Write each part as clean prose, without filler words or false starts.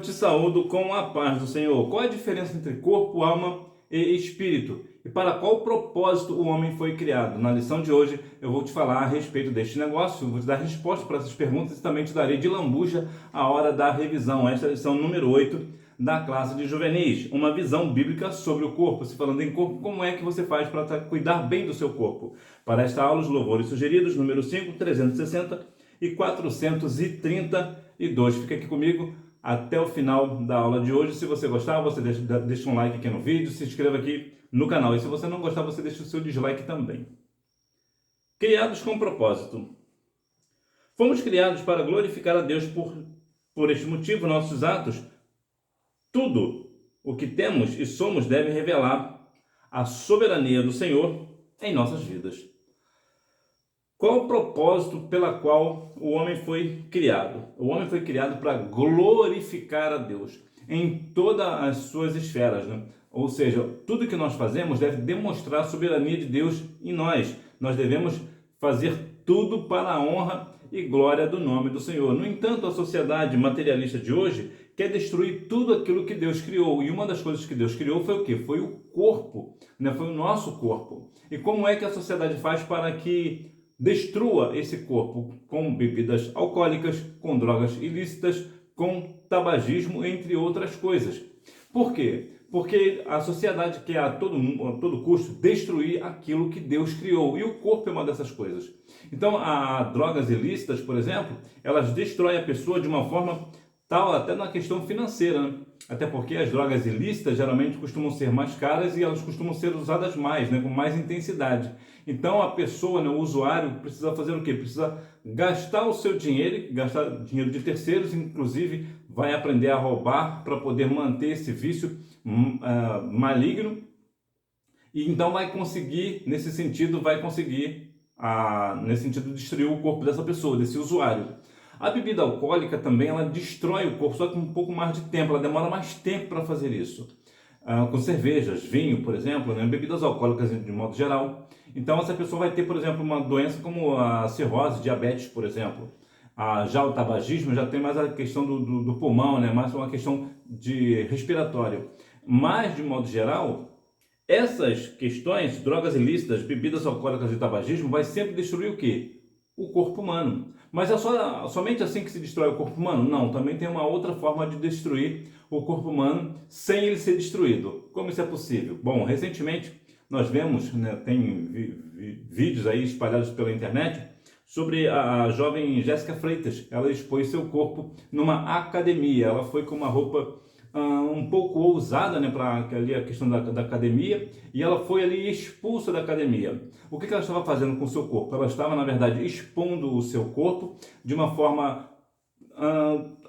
Eu te saúdo com a paz do Senhor. Qual a diferença entre corpo, alma e espírito? E para qual propósito o homem foi criado? Na lição de hoje eu vou te falar a respeito deste negócio, vou te dar resposta para essas perguntas e também te darei de lambuja a hora da revisão. Esta é a lição número 8 da classe de juvenis. Uma visão bíblica sobre o corpo. Se falando em corpo, como é que você faz para cuidar bem do seu corpo? Para esta aula, os louvores sugeridos, número 5, 360 e 432. Fica aqui comigo até o final da aula de hoje. Se você gostar, você deixa um like aqui no vídeo, se inscreva aqui no canal. E se você não gostar, você deixa o seu dislike também. Criados com propósito. Fomos criados para glorificar a Deus por este motivo. Nossos atos, tudo o que temos e somos, deve revelar a soberania do Senhor em nossas vidas. Qual o propósito pela qual o homem foi criado? O homem foi criado para glorificar a Deus em todas as suas esferas, né? Ou seja, tudo que nós fazemos deve demonstrar a soberania de Deus em nós. Nós devemos fazer tudo para a honra e glória do nome do Senhor. No entanto, a sociedade materialista de hoje quer destruir tudo aquilo que Deus criou. E uma das coisas que Deus criou foi o quê? Foi o corpo, né? Foi o nosso corpo. E como é que a sociedade faz para que destrua esse corpo? Com bebidas alcoólicas, com drogas ilícitas, com tabagismo, entre outras coisas. Por quê? Porque a sociedade quer a todo custo destruir aquilo que Deus criou. E o corpo é uma dessas coisas. Então, as drogas ilícitas, por exemplo, elas destroem a pessoa de uma forma tal, até na questão financeira, né? Até porque as drogas ilícitas geralmente costumam ser mais caras e elas costumam ser usadas mais, né? Com mais intensidade. Então a pessoa, né, o usuário, precisa fazer o quê? Precisa gastar o seu dinheiro, gastar dinheiro de terceiros, inclusive vai aprender a roubar para poder manter esse vício maligno. E então vai conseguir, nesse sentido, destruir o corpo dessa pessoa, desse usuário. A bebida alcoólica também, ela destrói o corpo, só que um pouco mais de tempo, ela demora mais tempo para fazer isso. Com cervejas, vinho, por exemplo, né? Bebidas alcoólicas de modo geral. Então essa pessoa vai ter, por exemplo, uma doença como a cirrose, diabetes, por exemplo. Já o tabagismo já tem mais a questão do pulmão, né? Mais uma questão de respiratória. Mas, de modo geral, essas questões, drogas ilícitas, bebidas alcoólicas e tabagismo, vai sempre destruir o quê? O corpo humano. Mas é somente assim que se destrói o corpo humano? Não, também tem uma outra forma de destruir o corpo humano sem ele ser destruído. Como isso é possível? Bom, recentemente nós vemos, né, tem vídeos aí espalhados pela internet sobre a jovem Jéssica Freitas. Ela expôs seu corpo numa academia. Ela foi com uma roupa um pouco ousada, né, para ali a questão da academia, e ela foi ali expulsa da academia. O que ela estava fazendo com o seu corpo? Ela estava, na verdade, expondo o seu corpo de uma forma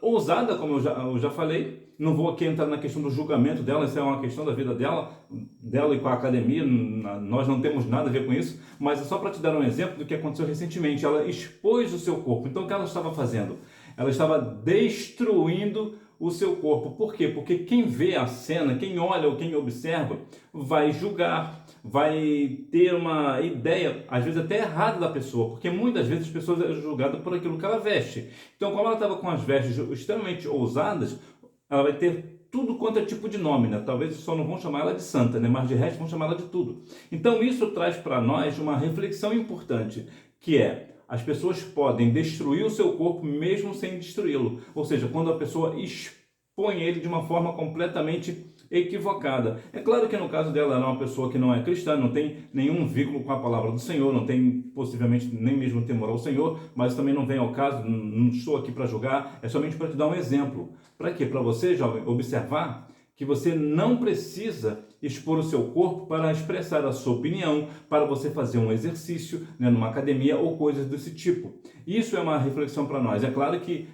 ousada, como eu já falei. Não vou aqui entrar na questão do julgamento dela, isso é uma questão da vida dela e com a academia, nós não temos nada a ver com isso, mas é só para te dar um exemplo do que aconteceu recentemente. Ela expôs o seu corpo. Então o que ela estava fazendo? Ela estava destruindo o seu corpo. Por quê? Porque quem vê a cena, quem olha ou quem observa, vai julgar, vai ter uma ideia, às vezes até errada da pessoa, porque muitas vezes as pessoas são julgadas por aquilo que ela veste. Então, como ela estava com as vestes extremamente ousadas, ela vai ter tudo quanto é tipo de nome, né? Talvez só não vão chamar ela de santa, né? Mas de resto vão chamar ela de tudo. Então, isso traz para nós uma reflexão importante, que é: as pessoas podem destruir o seu corpo mesmo sem destruí-lo. Ou seja, quando a pessoa expõe ele de uma forma completamente equivocada. É claro que no caso dela, ela é uma pessoa que não é cristã, não tem nenhum vínculo com a palavra do Senhor, não tem possivelmente nem mesmo temor ao Senhor, mas também não vem ao caso, não estou aqui para julgar, é somente para te dar um exemplo. Para quê? Para você, jovem, observar que você não precisa expor o seu corpo para expressar a sua opinião, para você fazer um exercício, né, numa academia ou coisas desse tipo. Isso é uma reflexão para nós. É claro que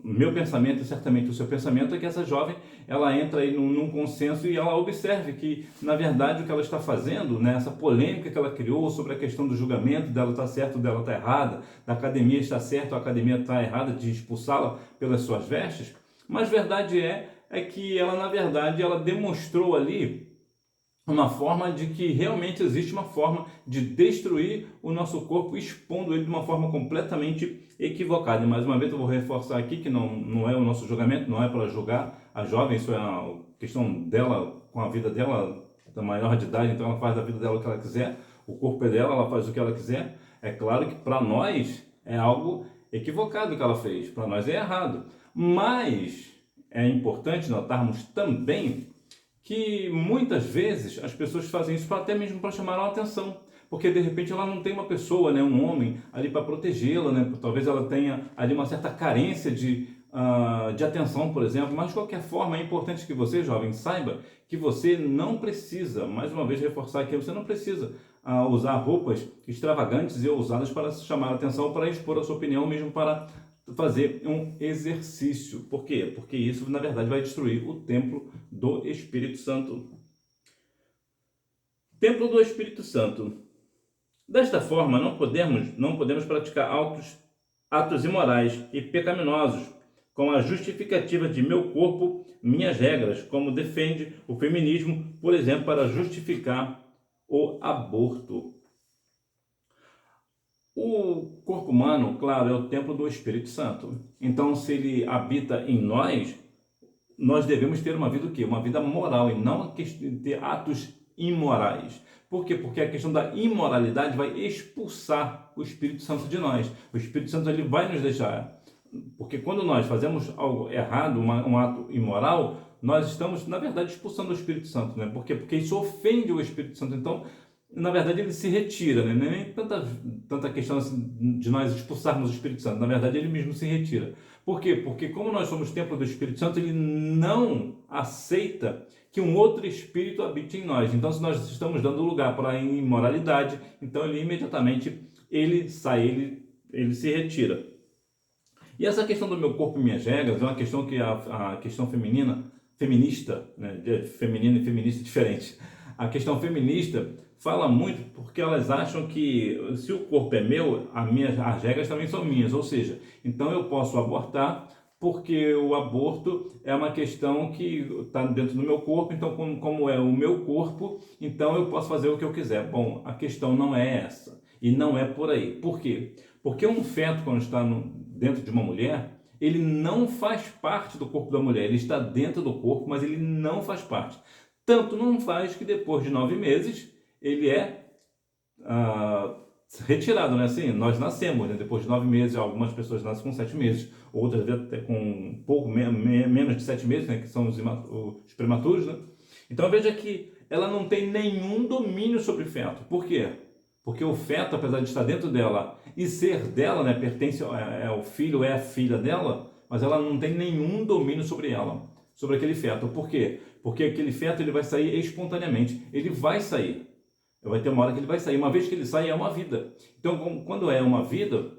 o meu pensamento, e certamente o seu pensamento, é que essa jovem, ela entra aí num consenso e ela observe que, na verdade, o que ela está fazendo, né, essa polêmica que ela criou sobre a questão do julgamento, dela está certo, dela está errada, da academia está certo, a academia está errada de expulsá-la pelas suas vestes, mas verdade é que ela, na verdade, ela demonstrou ali uma forma de que realmente existe uma forma de destruir o nosso corpo, expondo ele de uma forma completamente equivocada. E mais uma vez eu vou reforçar aqui que não é o nosso julgamento, não é para julgar a jovem, isso é a questão dela, com a vida dela, da maior de idade, então ela faz da vida dela o que ela quiser, o corpo é dela, ela faz o que ela quiser. É claro que para nós é algo equivocado o que ela fez, para nós é errado, mas é importante notarmos também que muitas vezes as pessoas fazem isso até mesmo para chamar a atenção, porque de repente ela não tem uma pessoa, né, um homem ali para protegê-la, né, talvez ela tenha ali uma certa carência de atenção, por exemplo, mas de qualquer forma é importante que você, jovem, saiba que você não precisa, mais uma vez reforçar aqui, você não precisa usar roupas extravagantes e ousadas para chamar a atenção, para expor a sua opinião, mesmo para fazer um exercício. Por quê? Porque isso, na verdade, vai destruir o templo do Espírito Santo. Templo do Espírito Santo. Desta forma, não podemos praticar atos imorais e pecaminosos com a justificativa de meu corpo, minhas regras, como defende o feminismo, por exemplo, para justificar o aborto. O corpo humano, claro, é o templo do Espírito Santo. Então, se ele habita em nós devemos ter uma vida o quê? Uma vida moral e não ter atos imorais. Por quê? Porque a questão da imoralidade vai expulsar o Espírito Santo de nós. O Espírito Santo ele vai nos deixar. Porque quando nós fazemos algo errado, um ato imoral, nós estamos, na verdade, expulsando o Espírito Santo. Né? Por quê? Porque isso ofende o Espírito Santo. Então, na verdade, ele se retira, né? Não é nem tanta questão assim de nós expulsarmos o Espírito Santo. Na verdade, ele mesmo se retira. Por quê? Porque como nós somos templo do Espírito Santo, ele não aceita que um outro espírito habite em nós. Então, se nós estamos dando lugar para a imoralidade, então ele imediatamente ele sai, ele se retira. E essa questão do meu corpo e minhas regras é uma questão que a questão feminista, né? Feminina e feminista diferente. A questão feminista fala muito porque elas acham que se o corpo é meu, as regras também são minhas, ou seja, então eu posso abortar porque o aborto é uma questão que está dentro do meu corpo, então como é o meu corpo, então eu posso fazer o que eu quiser. Bom, a questão não é essa e não é por aí. Por quê? Porque um feto, quando está dentro de uma mulher, ele não faz parte do corpo da mulher, ele está dentro do corpo, mas ele não faz parte. Tanto não faz que depois de 9 meses ele é retirado, né? Assim, nós nascemos, né? Depois de 9 meses, algumas pessoas nascem com 7 meses, outras até com um pouco menos de 7 meses, né? Que são os prematuros, né? Então veja que ela não tem nenhum domínio sobre o feto. Por quê? Porque o feto, apesar de estar dentro dela e ser dela, né? Pertence ao filho, é a filha dela, mas ela não tem nenhum domínio sobre ela, sobre aquele feto. Por quê? Porque aquele feto ele vai sair espontaneamente, ele vai sair. Vai ter uma hora que ele vai sair. Uma vez que ele sai, é uma vida. Então, quando é uma vida,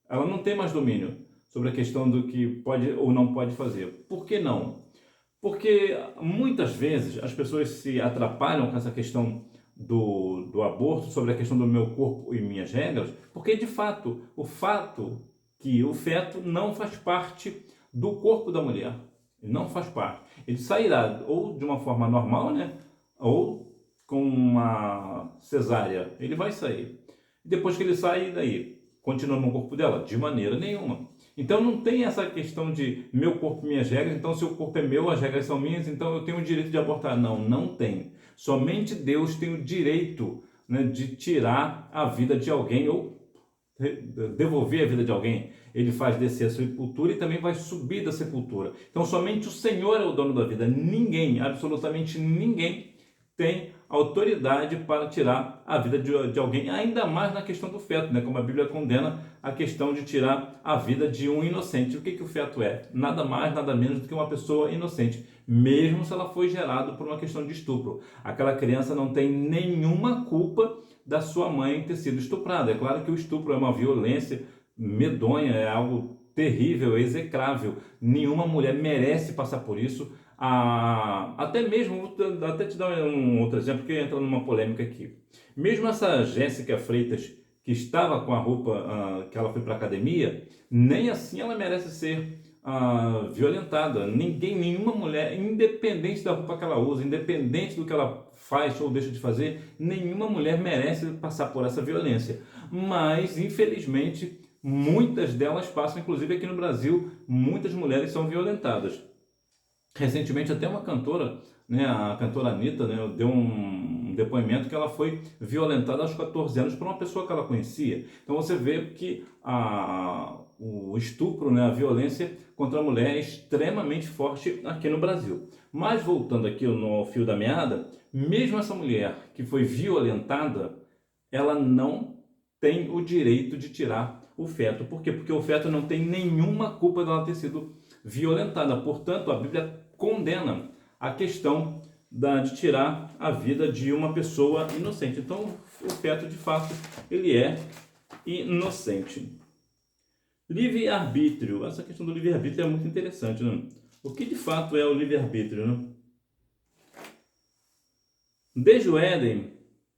ela não tem mais domínio sobre a questão do que pode ou não pode fazer. Por que não? Porque muitas vezes as pessoas se atrapalham com essa questão do aborto, sobre a questão do meu corpo e minhas regras, porque de fato, o fato que o feto não faz parte do corpo da mulher. Ele não faz parte. Ele sairá ou de uma forma normal, né? Ou com uma cesárea, ele vai sair. Depois que ele sai, daí continua no corpo dela? De maneira nenhuma. Então não tem essa questão de meu corpo, minhas regras, então se o corpo é meu, as regras são minhas, então eu tenho o direito de abortar. Não, não tem. Somente Deus tem o direito, né, de tirar a vida de alguém ou devolver a vida de alguém. Ele faz descer a sepultura e também vai subir da sepultura. Então somente o Senhor é o dono da vida. Ninguém, absolutamente ninguém, tem autoridade para tirar a vida de alguém, ainda mais na questão do feto, né? Como a Bíblia condena a questão de tirar a vida de um inocente. O que o feto é? Nada mais, nada menos do que uma pessoa inocente, mesmo se ela foi gerada por uma questão de estupro. Aquela criança não tem nenhuma culpa da sua mãe ter sido estuprada. É claro que o estupro é uma violência medonha, é algo terrível, execrável. Nenhuma mulher merece passar por isso. Até mesmo, até te dar um outro exemplo que entra numa polêmica aqui. Mesmo essa Jéssica Freitas, que estava com a roupa que ela foi para a academia, nem assim ela merece ser violentada. Nenhuma mulher, independente da roupa que ela usa, independente do que ela faz ou deixa de fazer, nenhuma mulher merece passar por essa violência. Mas, infelizmente, muitas delas passam, inclusive aqui no Brasil, muitas mulheres são violentadas. Recentemente, até uma cantora, né, a cantora Anitta, né, deu um depoimento que ela foi violentada aos 14 anos por uma pessoa que ela conhecia. Então você vê que o estupro, né, a violência contra a mulher é extremamente forte aqui no Brasil. Mas voltando aqui no fio da meada, mesmo essa mulher que foi violentada, ela não tem o direito de tirar o feto. Por quê? Porque o feto não tem nenhuma culpa dela ter sido violentada. Portanto, a Bíblia condena a questão de tirar a vida de uma pessoa inocente. Então, o feto, de fato, ele é inocente. Livre-arbítrio. Essa questão do livre-arbítrio é muito interessante, né? O que de fato é o livre-arbítrio, né? Desde o Éden,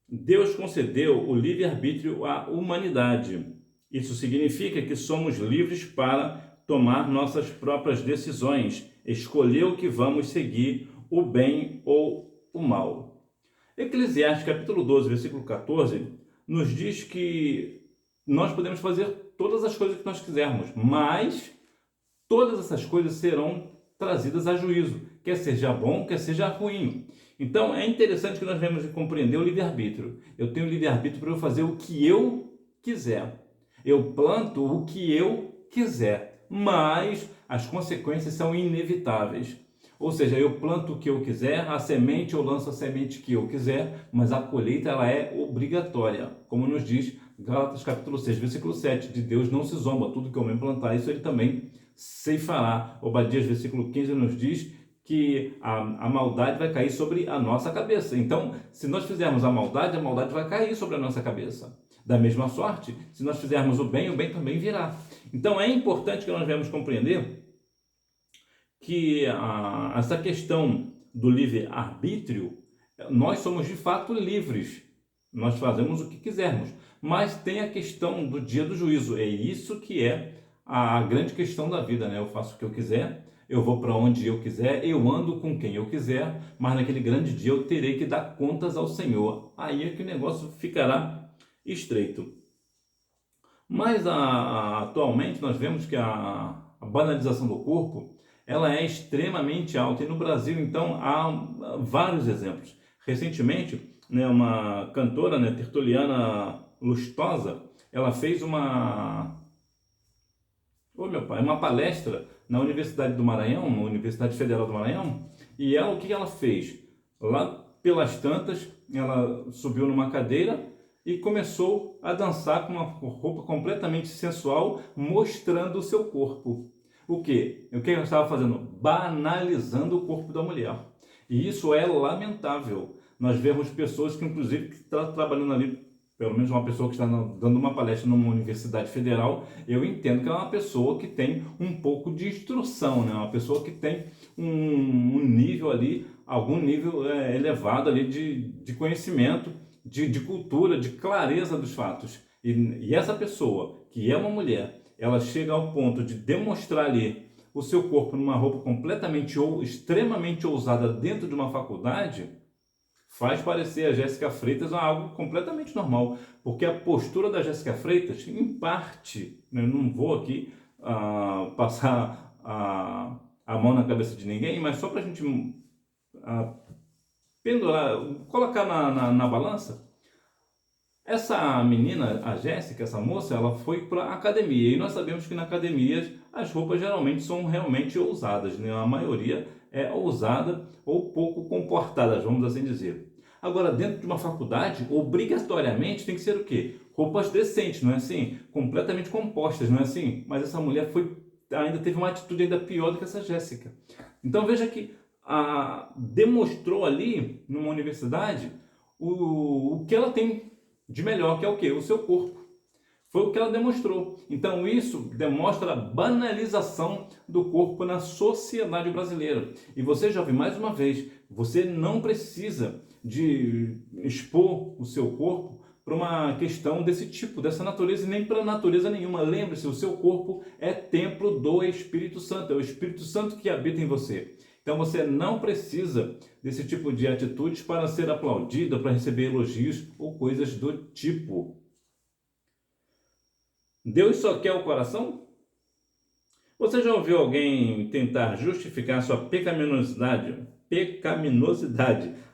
Deus concedeu o livre-arbítrio à humanidade. Isso significa que somos livres para tomar nossas próprias decisões, escolher o que vamos seguir, o bem ou o mal. Eclesiastes capítulo 12, versículo 14, nos diz que nós podemos fazer todas as coisas que nós quisermos, mas todas essas coisas serão trazidas a juízo, quer seja bom, quer seja ruim. Então é interessante que nós devemos compreender o livre-arbítrio. Eu tenho livre-arbítrio para eu fazer o que eu quiser. Eu planto o que eu quiser, mas as consequências são inevitáveis. Ou seja, eu planto o que eu quiser, a semente eu lanço a semente que eu quiser, mas a colheita ela é obrigatória. Como nos diz Gálatas capítulo 6, versículo 7, de Deus não se zomba, tudo que o homem plantar, isso ele também ceifará. Obadias, versículo 15, nos diz que a maldade vai cair sobre a nossa cabeça. Então, se nós fizermos a maldade vai cair sobre a nossa cabeça. Da mesma sorte, se nós fizermos o bem também virá. Então, é importante que nós venhamos compreender que essa questão do livre-arbítrio, nós somos de fato livres. Nós fazemos o que quisermos. Mas tem a questão do dia do juízo. É isso que é a grande questão da vida, né? Eu faço o que eu quiser, eu vou para onde eu quiser, eu ando com quem eu quiser, mas naquele grande dia eu terei que dar contas ao Senhor. Aí é que o negócio ficará estreito. Mas atualmente nós vemos que a banalização do corpo ela é extremamente alta. E no Brasil, então, há vários exemplos. Recentemente, né, uma cantora, né, Tertuliana Lustosa, ela fez uma palestra na Universidade do Maranhão, na Universidade Federal do Maranhão, e ela, o que ela fez? Lá pelas tantas, ela subiu numa cadeira e começou a dançar com uma roupa completamente sensual, mostrando o seu corpo. O que? O que ela estava fazendo? Banalizando o corpo da mulher. E isso é lamentável. Nós vemos pessoas que, inclusive, que estão trabalhando ali, pelo menos uma pessoa que está dando uma palestra numa universidade federal, eu entendo que ela é uma pessoa que tem um pouco de instrução, né? Uma pessoa que tem um nível ali, algum nível elevado ali de conhecimento, de cultura, de clareza dos fatos. E essa pessoa, que é uma mulher, ela chega ao ponto de demonstrar ali o seu corpo numa roupa completamente ou extremamente ousada dentro de uma faculdade, faz parecer a Jéssica Freitas algo completamente normal, porque a postura da Jéssica Freitas, em parte, né, não vou aqui passar a mão na cabeça de ninguém, mas só para a gente pendurar, colocar na balança, essa menina, a Jéssica, essa moça, ela foi para a academia, e nós sabemos que na academia as roupas geralmente são realmente ousadas, né? A maioria é ousada ou pouco comportadas, vamos assim dizer. Agora, dentro de uma faculdade, obrigatoriamente tem que ser o quê? Roupas decentes, não é assim? Completamente compostas, não é assim? Mas essa mulher ainda teve uma atitude ainda pior do que essa Jéssica. Então veja que demonstrou ali, numa universidade, o que ela tem de melhor, que é o quê? O seu corpo. Foi o que ela demonstrou. Então isso demonstra a banalização do corpo na sociedade brasileira. E você já viu mais uma vez, você não precisa de expor o seu corpo para uma questão desse tipo, dessa natureza, e nem para natureza nenhuma. Lembre-se, o seu corpo é templo do Espírito Santo, é o Espírito Santo que habita em você. Então você não precisa desse tipo de atitudes para ser aplaudido, para receber elogios ou coisas do tipo. Deus só quer o coração? Você já ouviu alguém tentar justificar sua pecaminosidade,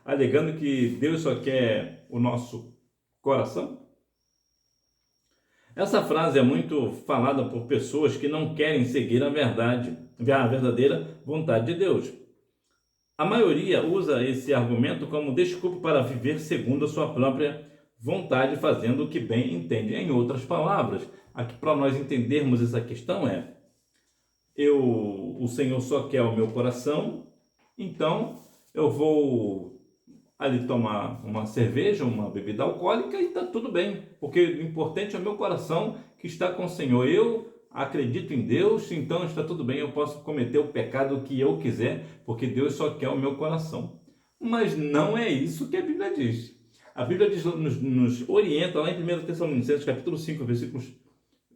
alegando que Deus só quer o nosso coração? Essa frase é muito falada por pessoas que não querem seguir a verdadeira vontade de Deus. A maioria usa esse argumento como desculpa para viver segundo a sua própria vontade, fazendo o que bem entende. Em outras palavras, aqui para nós entendermos essa questão o Senhor só quer o meu coração, então eu vou ali tomar uma cerveja, uma bebida alcoólica e está tudo bem, porque o importante é o meu coração que está com o Senhor. Eu acredito em Deus, então está tudo bem, eu posso cometer o pecado que eu quiser, porque Deus só quer o meu coração. Mas não é isso que a Bíblia diz. A Bíblia nos orienta lá em 1 Tessalonicenses, capítulo 5, versículos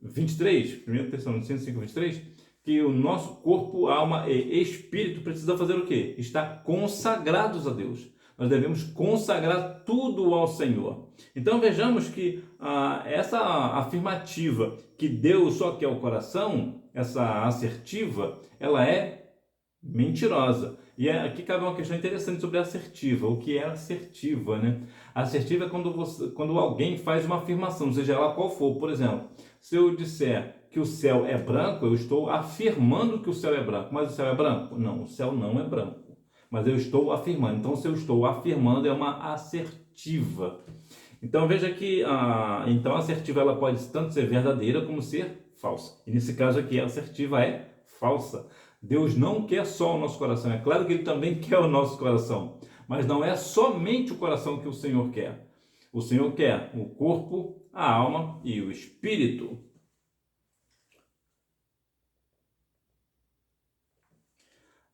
23, 1 Tessalonicenses 5, 23, que o nosso corpo, alma e espírito precisa fazer o quê? Estar consagrados a Deus. Nós devemos consagrar tudo ao Senhor. Então vejamos que essa afirmativa que Deus só quer o coração, essa assertiva, ela é mentirosa. E aqui cabe uma questão interessante sobre a assertiva. O que é assertiva, né? Assertiva é quando alguém faz uma afirmação, seja ela qual for. Por exemplo, se eu disser que o céu é branco, eu estou afirmando que o céu é branco. Mas o céu é branco? Não, o céu não é branco. Mas eu estou afirmando. Então, se eu estou afirmando, é uma assertiva. Então, veja que então a assertiva ela pode tanto ser verdadeira como ser falsa. E nesse caso aqui, a assertiva é falsa. Deus não quer só o nosso coração. É claro que Ele também quer o nosso coração. Mas não é somente o coração que o Senhor quer. O Senhor quer o corpo, a alma e o espírito.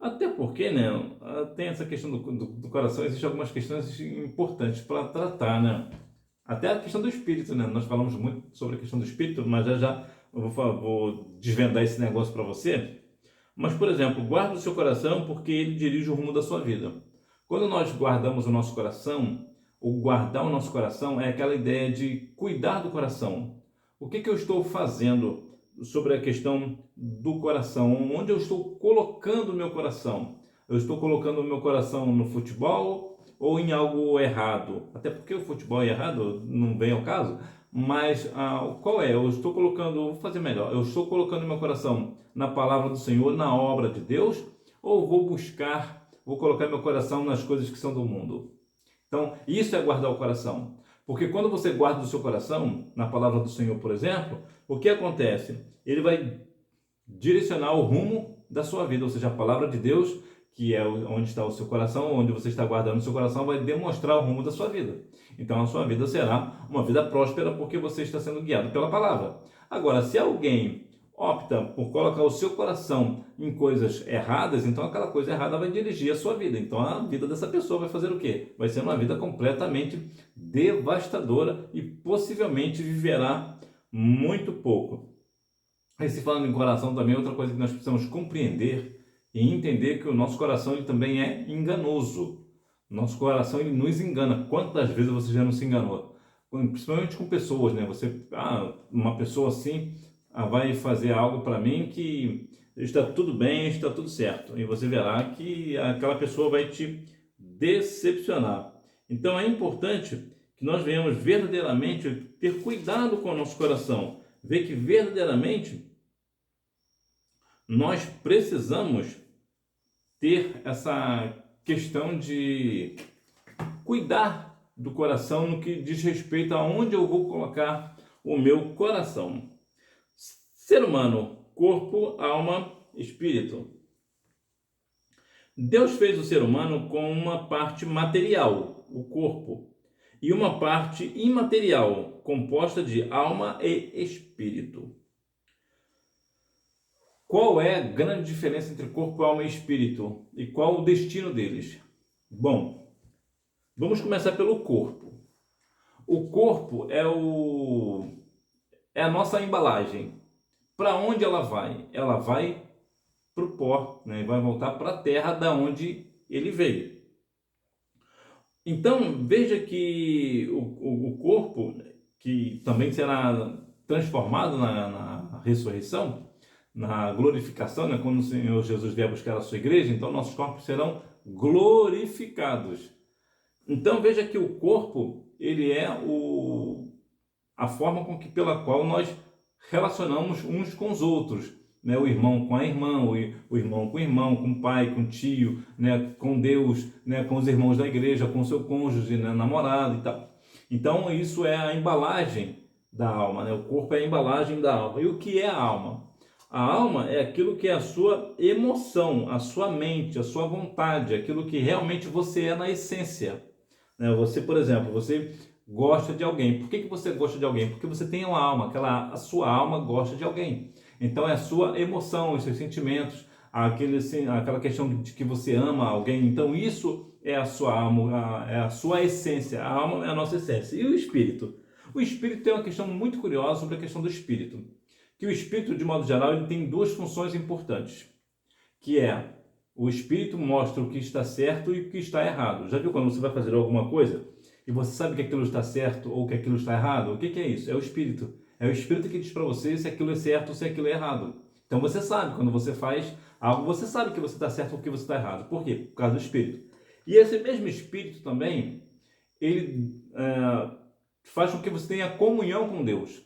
Até porque, né, tem essa questão do coração, existem algumas questões importantes para tratar, né? Até a questão do espírito, né? Nós falamos muito sobre a questão do espírito, mas já eu vou desvendar esse negócio para você. Mas, por exemplo, guarda o seu coração porque ele dirige o rumo da sua vida. Quando nós guardamos o nosso coração, o guardar o nosso coração é aquela ideia de cuidar do coração. O que eu estou fazendo sobre a questão do coração? Onde eu estou colocando o meu coração? Eu estou colocando o meu coração no futebol ou em algo errado? Até porque o futebol é errado, não vem ao caso. Mas qual é? Eu estou colocando, vou fazer melhor, eu estou colocando meu coração na palavra do Senhor, na obra de Deus, ou vou colocar meu coração nas coisas que são do mundo? Então, isso é guardar o coração. Porque quando você guarda o seu coração na palavra do Senhor, por exemplo, o que acontece? Ele vai direcionar o rumo da sua vida, ou seja, a palavra de Deus, que é onde está o seu coração, onde você está guardando o seu coração, vai demonstrar o rumo da sua vida. Então a sua vida será uma vida próspera porque você está sendo guiado pela palavra. Agora, se alguém opta por colocar o seu coração em coisas erradas, então aquela coisa errada vai dirigir a sua vida. Então a vida dessa pessoa vai fazer o quê? Vai ser uma vida completamente devastadora e possivelmente viverá muito pouco. E se falando em coração também, outra coisa que nós precisamos compreender e entender que o nosso coração ele também é enganoso. Nosso coração ele nos engana. Quantas vezes você já não se enganou? Principalmente com pessoas, né? Uma pessoa assim vai fazer algo para mim que está tudo bem, está tudo certo. E você verá que aquela pessoa vai te decepcionar. Então é importante que nós venhamos verdadeiramente ter cuidado com o nosso coração. Ver que verdadeiramente nós precisamos ter essa questão de cuidar do coração no que diz respeito a onde eu vou colocar o meu coração. Ser humano, corpo, alma, espírito. Deus fez o ser humano com uma parte material, o corpo, e uma parte imaterial, composta de alma e espírito. Qual é a grande diferença entre corpo, alma e espírito? E qual o destino deles? Bom, vamos começar pelo corpo. O corpo é a nossa embalagem. Para onde ela vai? Ela vai para o pó, né? Vai voltar para a terra da onde ele veio. Então, veja que o corpo, que também será transformado na ressurreição, na glorificação, né? Quando o Senhor Jesus vier buscar a sua igreja, então nossos corpos serão glorificados. Então, veja que o corpo, ele é a forma pela qual nós relacionamos uns com os outros, né? O irmão com a irmã, o irmão com o irmão, com o pai, com o tio, né? Com Deus, né? Com os irmãos da igreja, com o seu cônjuge, né? Namorado e tal. Então, isso é a embalagem da alma, né? O corpo é a embalagem da alma. E o que é a alma? A alma é aquilo que é a sua emoção, a sua mente, a sua vontade, aquilo que realmente você é na essência. Você, por exemplo, você gosta de alguém. Por que você gosta de alguém? Porque você tem uma alma, a sua alma gosta de alguém. Então é a sua emoção, os seus sentimentos, aquela questão de que você ama alguém. Então isso é a sua alma, é a sua essência. A alma é a nossa essência. E o espírito? O espírito tem uma questão muito curiosa sobre a questão do espírito. Que o espírito, de modo geral, ele tem duas funções importantes. Que é, o espírito mostra o que está certo e o que está errado. Já viu quando você vai fazer alguma coisa e você sabe que aquilo está certo ou que aquilo está errado? O que é isso? É o espírito. É o espírito que diz para você se aquilo é certo ou se aquilo é errado. Então você sabe, quando você faz algo, você sabe que você está certo ou que você está errado. Por quê? Por causa do espírito. E esse mesmo espírito também, ele faz com que você tenha comunhão com Deus.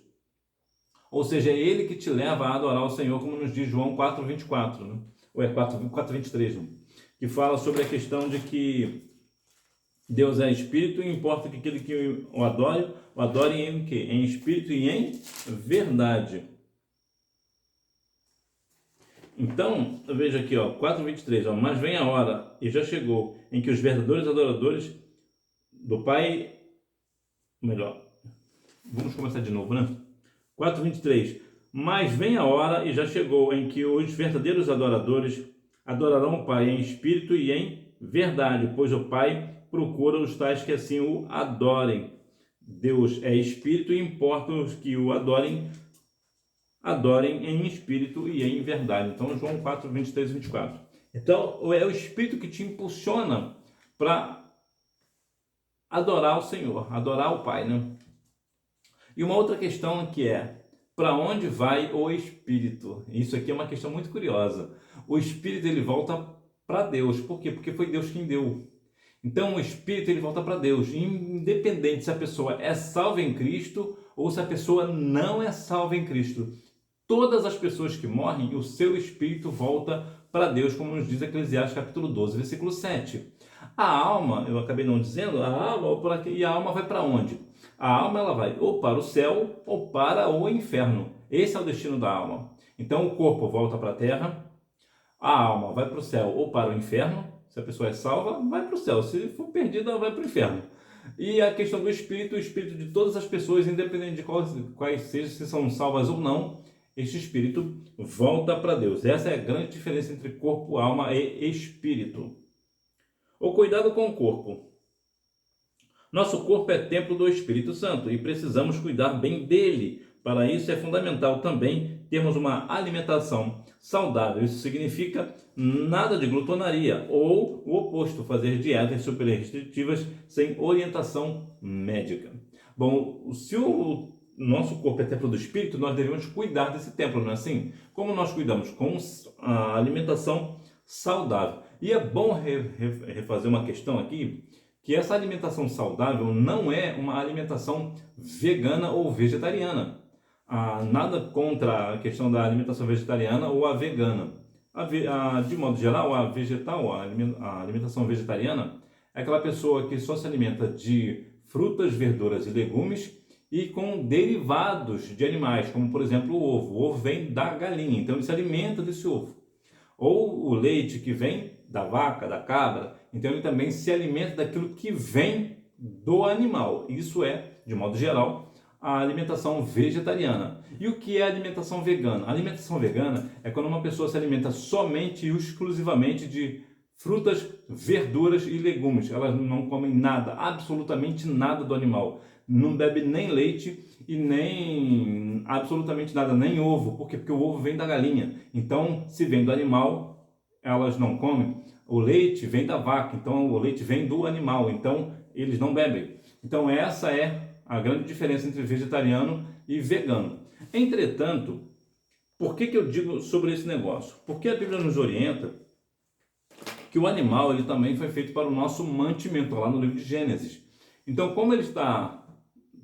Ou seja, é ele que te leva a adorar o Senhor, como nos diz João 4,24, né? Ou é 4,23, né? Que fala sobre a questão de que Deus é espírito e importa que aquele que o adore em quê? Em espírito e em verdade. Então, veja aqui, 4,23, mas vem a hora, e já chegou, em que os verdadeiros adoradores do Pai, melhor, vamos começar de novo, né? 4,23, mas vem a hora, e já chegou, em que os verdadeiros adoradores adorarão o Pai em espírito e em verdade, pois o Pai procura os tais que assim o adorem. Deus é espírito e importa os que o adorem em espírito e em verdade. Então, João 4, 23 e 24. Então, é o espírito que te impulsiona para adorar o Senhor, adorar o Pai, né? E uma outra questão que é, para onde vai o espírito? Isso aqui é uma questão muito curiosa. O espírito, ele volta para Deus. Por quê? Porque foi Deus quem deu. Então, o espírito, ele volta para Deus, independente se a pessoa é salva em Cristo ou se a pessoa não é salva em Cristo. Todas as pessoas que morrem, o seu espírito volta para Deus, como nos diz Eclesiastes capítulo 12, versículo 7. A alma, eu acabei não dizendo, a alma vai para onde? A alma, ela vai ou para o céu ou para o inferno. Esse é o destino da alma. Então, o corpo volta para a terra, a alma vai para o céu ou para o inferno. Se a pessoa é salva, vai para o céu. Se for perdida, vai para o inferno. E a questão do espírito, o espírito de todas as pessoas, independente de quais sejam, se são salvas ou não, este espírito volta para Deus. Essa é a grande diferença entre corpo, alma e espírito. O cuidado com o corpo. Nosso corpo é templo do Espírito Santo e precisamos cuidar bem dele. Para isso é fundamental também termos uma alimentação saudável. Isso significa nada de glutonaria ou o oposto, fazer dietas super restritivas sem orientação médica. Bom, se o nosso corpo é templo do Espírito, nós devemos cuidar desse templo, não é assim? Como nós cuidamos? Com a alimentação saudável. E é bom refazer uma questão aqui, que essa alimentação saudável não é uma alimentação vegana ou vegetariana. Nada contra a questão da alimentação vegetariana ou a vegana. De modo geral, a alimentação vegetariana é aquela pessoa que só se alimenta de frutas, verduras e legumes e com derivados de animais, como por exemplo o ovo. O ovo vem da galinha, então ele se alimenta desse ovo. Ou o leite que vem da vaca, da cabra, então ele também se alimenta daquilo que vem do animal. Isso é, de modo geral, a alimentação vegetariana. E o que é a alimentação vegana? A alimentação vegana é quando uma pessoa se alimenta somente e exclusivamente de frutas, verduras e legumes. Elas não comem nada, absolutamente nada do animal. não bebe nem leite e nem absolutamente nada, nem ovo. Por quê? Porque o ovo vem da galinha. Então, se vem do animal, elas não comem. O leite vem da vaca, então o leite vem do animal, então eles não bebem. Então essa é a grande diferença entre vegetariano e vegano. Entretanto, por que eu digo sobre esse negócio? Porque a Bíblia nos orienta que o animal ele também foi feito para o nosso mantimento, lá no livro de Gênesis. Então, como ele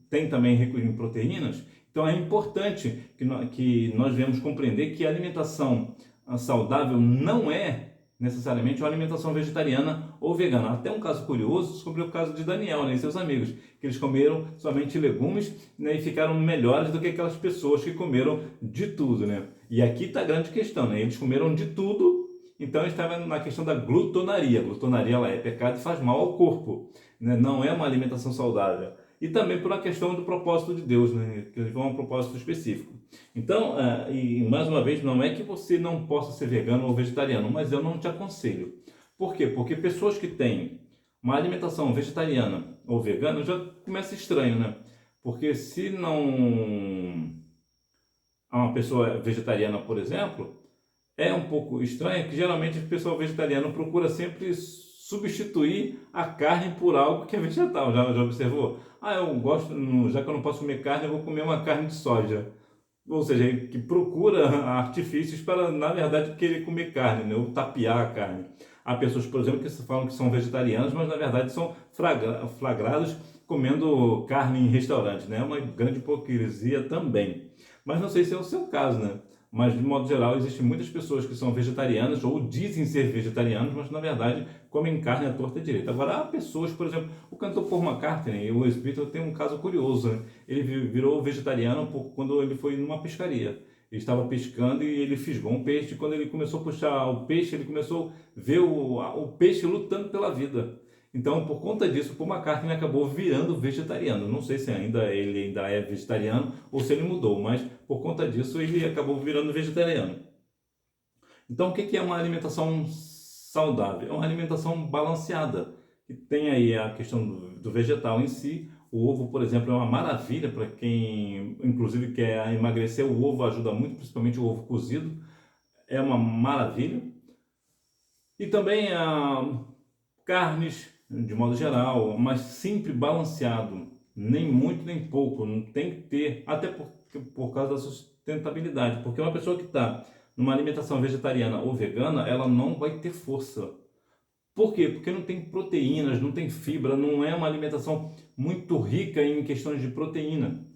tem também rico em proteínas, então é importante que nós venhamos compreender que a alimentação saudável não é necessariamente uma alimentação vegetariana ou vegana. Até um caso curioso sobre o caso de Daniel, né, e seus amigos, que eles comeram somente legumes, né, e ficaram melhores do que aquelas pessoas que comeram de tudo, né? E aqui está a grande questão, né? Eles comeram de tudo, então estava na questão da glutonaria. A glutonaria ela é pecado e faz mal ao corpo, né? Não é uma alimentação saudável. E também por uma questão do propósito de Deus, né? Que foi um propósito específico. Então, e mais uma vez, não é que você não possa ser vegano ou vegetariano, mas eu não te aconselho. Por quê? Porque pessoas que têm uma alimentação vegetariana ou vegana já começa estranho, né? Porque se não há uma pessoa vegetariana, por exemplo, é um pouco estranho que geralmente o pessoal vegetariano procura sempre substituir a carne por algo que é vegetal. Já observou? Eu gosto, já que eu não posso comer carne, eu vou comer uma carne de soja. Ou seja, que procura artifícios para, na verdade, querer comer carne, né? Ou tapear a carne. Há pessoas, por exemplo, que falam que são vegetarianos, mas na verdade são flagrados comendo carne em restaurante, né? É uma grande hipocrisia também. Mas não sei se é o seu caso, né? Mas, de modo geral, existem muitas pessoas que são vegetarianas ou dizem ser vegetarianos, mas, na verdade, comem carne à torta e direita. Agora, há pessoas, por exemplo, o cantor Paul McCartney, o ex-Beatle, tem um caso curioso, né? Ele virou vegetariano quando ele foi numa pescaria. Ele estava pescando e ele fisgou um peixe. Quando ele começou a puxar o peixe, ele começou a ver o peixe lutando pela vida. Então, por conta disso, o Paul McCartney acabou virando vegetariano. Não sei se ele ainda é vegetariano ou se ele mudou, mas por conta disso ele acabou virando vegetariano. Então, o que é uma alimentação saudável? É uma alimentação balanceada, que tem aí a questão do vegetal em si. O ovo, por exemplo, é uma maravilha para quem, inclusive, quer emagrecer. O ovo ajuda muito, principalmente o ovo cozido. É uma maravilha. E também carnes, de modo geral, mas sempre balanceado, nem muito nem pouco, não tem que ter, até por causa da sustentabilidade, porque uma pessoa que está numa alimentação vegetariana ou vegana, ela não vai ter força. Por quê? Porque não tem proteínas, não tem fibra, não é uma alimentação muito rica em questões de proteína.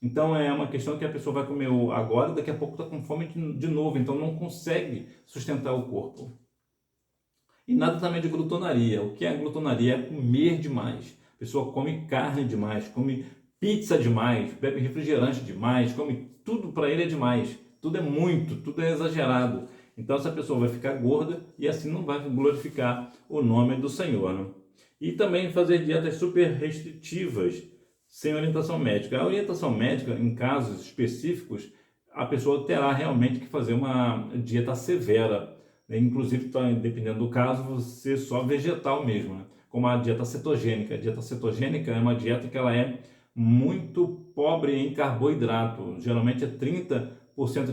Então é uma questão que a pessoa vai comer agora e daqui a pouco está com fome de novo, então não consegue sustentar o corpo. E nada também de glutonaria. O que é glutonaria? É comer demais. A pessoa come carne demais, come pizza demais, bebe refrigerante demais, come tudo, para ele é demais. Tudo é muito, tudo é exagerado. Então essa pessoa vai ficar gorda e assim não vai glorificar o nome do Senhor, né? E também fazer dietas super restritivas, sem orientação médica. A orientação médica, em casos específicos, a pessoa terá realmente que fazer uma dieta severa. Inclusive, dependendo do caso, você só vegetal mesmo, né? Como a dieta cetogênica. A dieta cetogênica é uma dieta que ela é muito pobre em carboidrato. Geralmente é 30%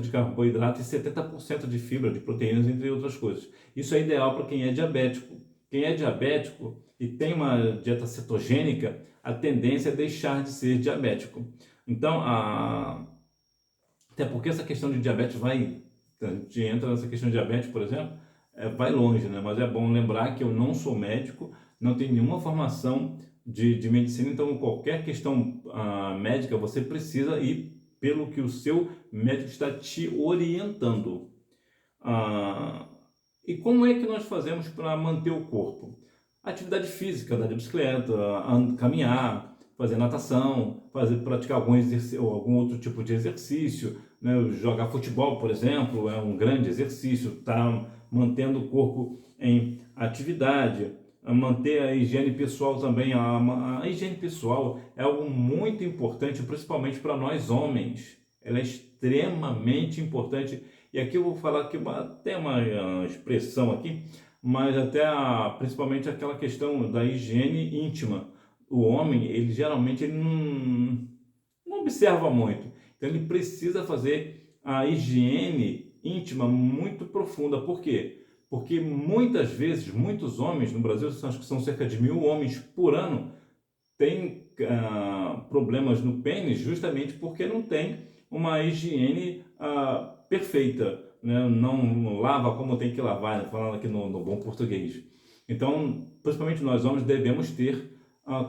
de carboidrato e 70% de fibra, de proteínas, entre outras coisas. Isso é ideal para quem é diabético. Quem é diabético e tem uma dieta cetogênica, a tendência é deixar de ser diabético. Então, até porque essa questão de diabetes a gente entra nessa questão de diabetes, por exemplo, vai longe, né? Mas é bom lembrar que eu não sou médico, não tenho nenhuma formação de medicina, então qualquer questão médica você precisa ir pelo que o seu médico está te orientando. E como é que nós fazemos para manter o corpo? Atividade física, andar de bicicleta, caminhar, fazer natação, praticar algum outro tipo de exercício, né? Jogar futebol, por exemplo, é um grande exercício, tá mantendo o corpo em atividade, manter a higiene pessoal também. A higiene pessoal é algo muito importante, principalmente para nós homens. Ela é extremamente importante. E aqui eu vou falar que até uma expressão aqui, mas até principalmente aquela questão da higiene íntima. o homem, ele geralmente ele não observa muito. Então ele precisa fazer a higiene íntima muito profunda. Por quê? Porque muitas vezes, muitos homens no Brasil, acho que são cerca de 1.000 homens por ano, têm problemas no pênis justamente porque não tem uma higiene perfeita, né? Não lava como tem que lavar, né? Falando aqui no bom português. Então, principalmente nós homens devemos ter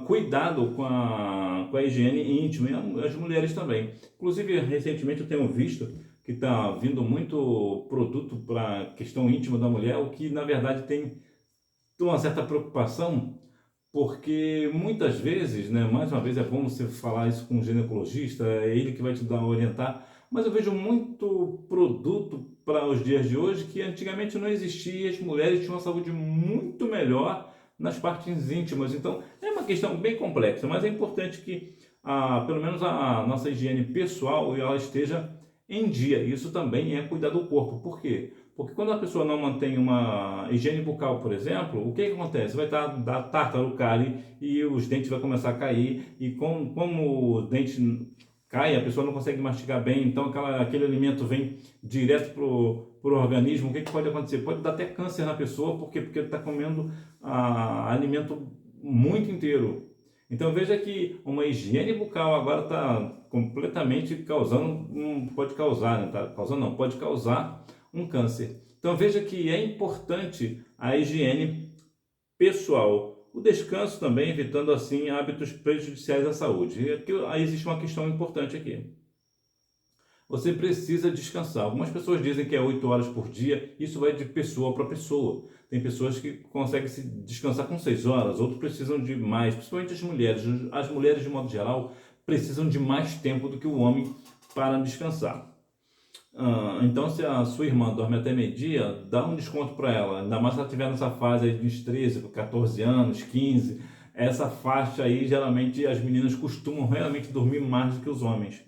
cuidado com a higiene íntima e as mulheres também. Inclusive, recentemente eu tenho visto que está vindo muito produto para a questão íntima da mulher, o que na verdade tem uma certa preocupação, porque muitas vezes, né, mais uma vez é bom você falar isso com um ginecologista, é ele que vai te dar orientar, mas eu vejo muito produto para os dias de hoje que antigamente não existia, as mulheres tinham uma saúde muito melhor nas partes íntimas. Então é uma questão bem complexa, mas é importante que pelo menos a nossa higiene pessoal ela esteja em dia. Isso também é cuidar do corpo. Por quê? Porque quando a pessoa não mantém uma higiene bucal, por exemplo, o que acontece? Vai dar tártaro, cárie e os dentes vão começar a cair. E como o dente cai, a pessoa não consegue mastigar bem, então aquele alimento vem direto pro organismo. O que pode acontecer? Pode dar até câncer na pessoa, por quê? Porque ele está comendo alimento muito inteiro. Então veja que uma higiene bucal agora está completamente causando, pode causar, né? Tá causando não, pode causar um câncer. Então veja que é importante a higiene pessoal, o descanso também, evitando assim hábitos prejudiciais à saúde. E aqui, aí existe uma questão importante aqui. Você precisa descansar. Algumas pessoas dizem que é 8 horas por dia, isso vai de pessoa para pessoa. Tem pessoas que conseguem se descansar com 6 horas, outros precisam de mais, principalmente as mulheres. As mulheres, de modo geral, precisam de mais tempo do que o homem para descansar. Então, se a sua irmã dorme até meio-dia, dá um desconto para ela, ainda mais se ela estiver nessa fase aí dos 13, 14 anos, 15. Essa faixa aí, geralmente, as meninas costumam realmente dormir mais do que os homens.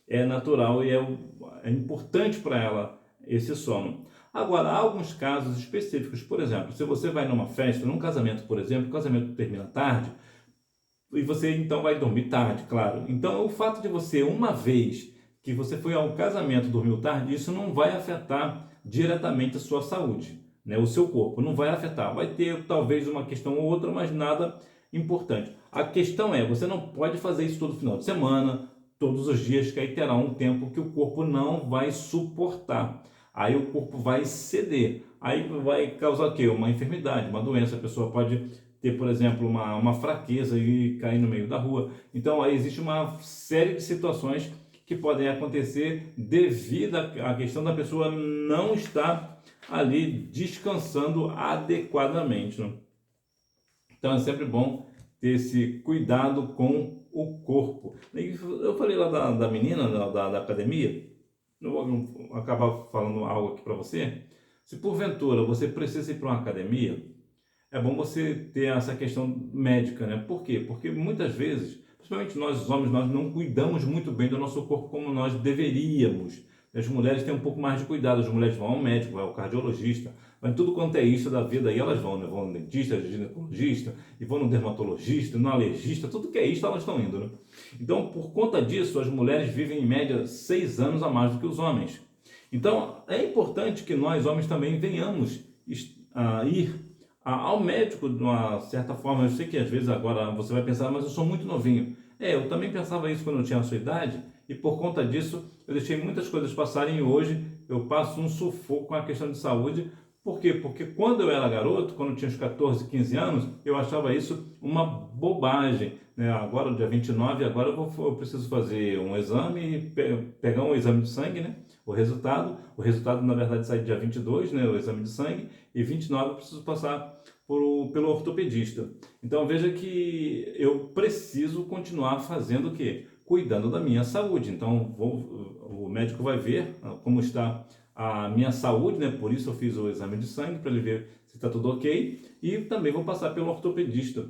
É natural e é importante para ela esse sono. Agora, há alguns casos específicos, por exemplo, se você vai numa festa, num casamento, por exemplo, o casamento termina tarde, e você então vai dormir tarde, claro. Então, o fato de você, uma vez que você foi ao casamento, dormiu tarde, isso não vai afetar diretamente a sua saúde, né? O seu corpo não vai afetar. Vai ter talvez uma questão ou outra, mas nada importante. A questão é, você não pode fazer isso todo final de semana, todos os dias, que aí terá um tempo que o corpo não vai suportar. Aí o corpo vai ceder. Aí vai causar o quê? Uma enfermidade, uma doença. A pessoa pode ter, por exemplo, uma fraqueza e cair no meio da rua. Então aí existe uma série de situações que podem acontecer devido à questão da pessoa não estar ali descansando adequadamente, né? Então é sempre bom ter esse cuidado com o corpo. Eu falei lá da menina, da academia, eu vou acabar falando algo aqui para você. Se porventura você precisa ir para uma academia, é bom você ter essa questão médica, né? Por quê? Porque muitas vezes, principalmente nós os homens, nós não cuidamos muito bem do nosso corpo como nós deveríamos. As mulheres têm um pouco mais de cuidado, as mulheres vão ao médico, vão ao cardiologista, vai em tudo quanto é isso da vida, e elas vão, né? Vão no dentista, ginecologista, e vão no dermatologista, no alergista, tudo que é isso elas estão indo, né? Então, por conta disso, as mulheres vivem em média 6 anos a mais do que os homens. Então, é importante que nós, homens, também venhamos ir ao médico de uma certa forma. Eu sei que às vezes agora você vai pensar, mas eu sou muito novinho. Eu também pensava isso quando eu tinha a sua idade, e por conta disso eu deixei muitas coisas passarem e hoje eu passo um sufoco com a questão de saúde. Por quê? Porque quando eu era garoto, quando eu tinha uns 14, 15 anos, eu achava isso uma bobagem, né? Agora, dia 29, agora eu preciso fazer um exame, pegar um exame de sangue, né? O resultado na verdade sai dia 22, né? O exame de sangue, e 29 eu preciso passar pelo ortopedista. Então veja que eu preciso continuar fazendo o quê? Cuidando da minha saúde. Então o médico vai ver como está a minha saúde, né? Por isso eu fiz o exame de sangue, para ele ver se está tudo ok, e também vou passar pelo ortopedista.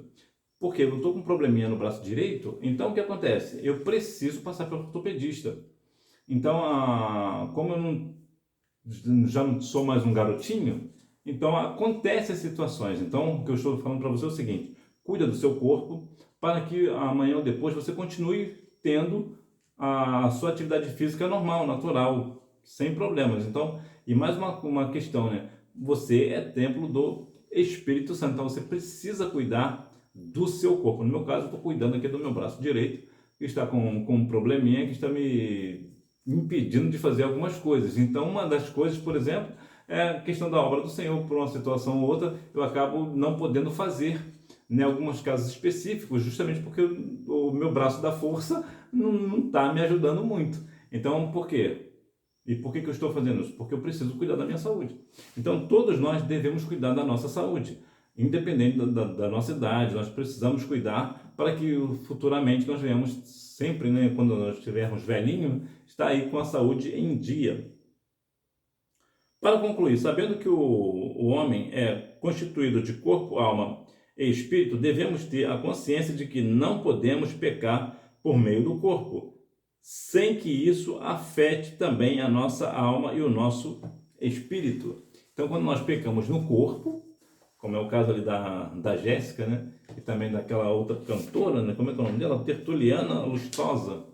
Porque eu estou com um probleminha no braço direito, então o que acontece? Eu preciso passar pelo ortopedista. Então, como eu já não sou mais um garotinho, então acontecem as situações. Então, o que eu estou falando para você é o seguinte: cuida do seu corpo, para que amanhã ou depois você continue tendo a sua atividade física normal, natural, sem problemas. Então, e mais uma questão, né? Você é templo do Espírito Santo, então você precisa cuidar do seu corpo. No meu caso, eu estou cuidando aqui do meu braço direito, que está com um probleminha que está me impedindo de fazer algumas coisas. Então, uma das coisas, por exemplo, é a questão da obra do Senhor. Por uma situação ou outra, eu acabo não podendo fazer, em alguns casos específicos, justamente porque o meu braço da força não está me ajudando muito. Então, por quê? E por que eu estou fazendo isso? Porque eu preciso cuidar da minha saúde. Então, todos nós devemos cuidar da nossa saúde. Independente da nossa idade, nós precisamos cuidar para que futuramente nós venhamos sempre, né, quando nós estivermos velhinhos, estar aí com a saúde em dia. Para concluir, sabendo que o homem é constituído de corpo, alma e espírito, devemos ter a consciência de que não podemos pecar por meio do corpo, sem que isso afete também a nossa alma e o nosso espírito. Então, quando nós pecamos no corpo, como é o caso ali da Jéssica, né? E também daquela outra cantora, né? Como é que é o nome dela? Tertuliana Lustosa.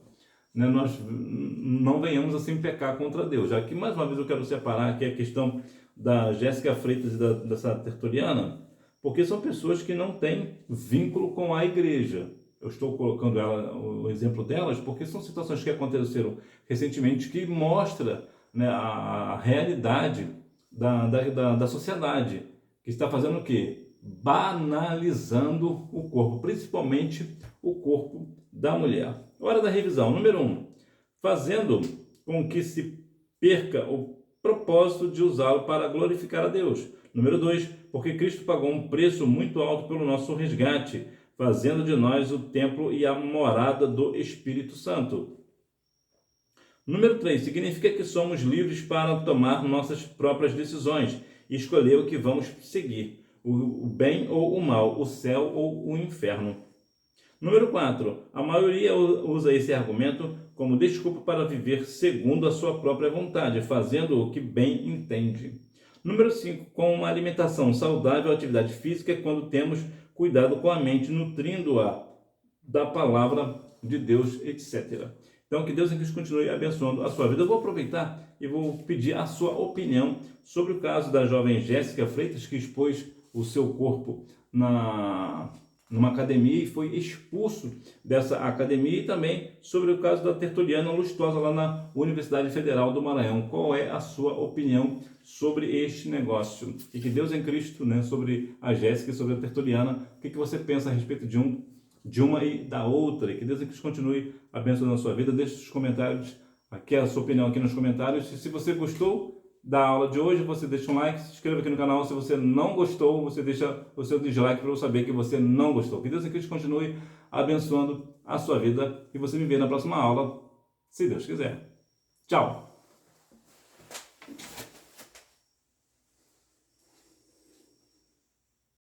Né? Nós não venhamos assim pecar contra Deus. Já que, mais uma vez, eu quero separar aqui a questão da Jéssica Freitas e dessa Tertuliana, porque são pessoas que não têm vínculo com a igreja. Eu estou colocando o exemplo delas porque são situações que aconteceram recentemente que mostra, né, a realidade da sociedade, que está fazendo o quê? Banalizando o corpo, principalmente o corpo da mulher. Hora da revisão. Número 1. Fazendo com que se perca o propósito de usá-lo para glorificar a Deus. Número 2. Porque Cristo pagou um preço muito alto pelo nosso resgate, fazendo de nós o templo e a morada do Espírito Santo. Número 3. Significa que somos livres para tomar nossas próprias decisões e escolher o que vamos seguir, o bem ou o mal, o céu ou o inferno. Número 4. A maioria usa esse argumento como desculpa para viver segundo a sua própria vontade, fazendo o que bem entende. Número 5. Com uma alimentação saudável, atividade física, quando temos cuidado com a mente, nutrindo-a da palavra de Deus, etc. Então, que Deus em Cristo continue abençoando a sua vida. Eu vou aproveitar e vou pedir a sua opinião sobre o caso da jovem Jéssica Freitas, que expôs o seu corpo numa academia e foi expulso dessa academia, e também sobre o caso da Tertuliana Lustosa lá na Universidade Federal do Maranhão. Qual é a sua opinião sobre este negócio? E que Deus em Cristo, né, sobre a Jéssica e sobre a Tertuliana, o que você pensa a respeito de uma e da outra? E que Deus em Cristo continue abençoando a sua vida. Deixe os comentários, aqui a sua opinião aqui nos comentários. E se você gostou da aula de hoje, você deixa um like, se inscreva aqui no canal. Se você não gostou, você deixa o seu dislike para eu saber que você não gostou. Que Deus em Cristo continue abençoando a sua vida e você me vê na próxima aula, se Deus quiser. Tchau!